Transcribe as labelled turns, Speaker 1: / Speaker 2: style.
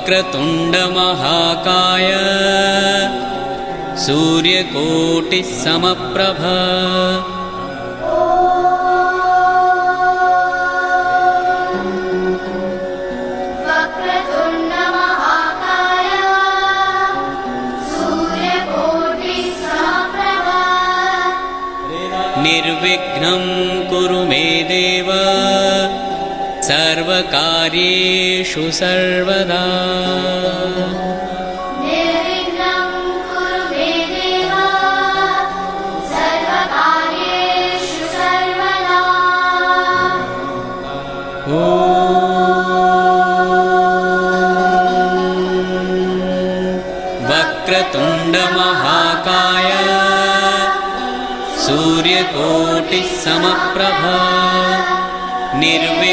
Speaker 1: वक्रतुण्डमहाकाय सूर्यकोटिः समप्रभा निर्विघ्नं कुरु मे देव सर्वकार्येषु सर्वदा।
Speaker 2: निर्विघ्नं कुरु मे देव सर्वकार्येषु सर्वदा।
Speaker 1: वक्रतुण्डमहाकाय सूर्यकोटिः समप्रभा निर्विघ्नं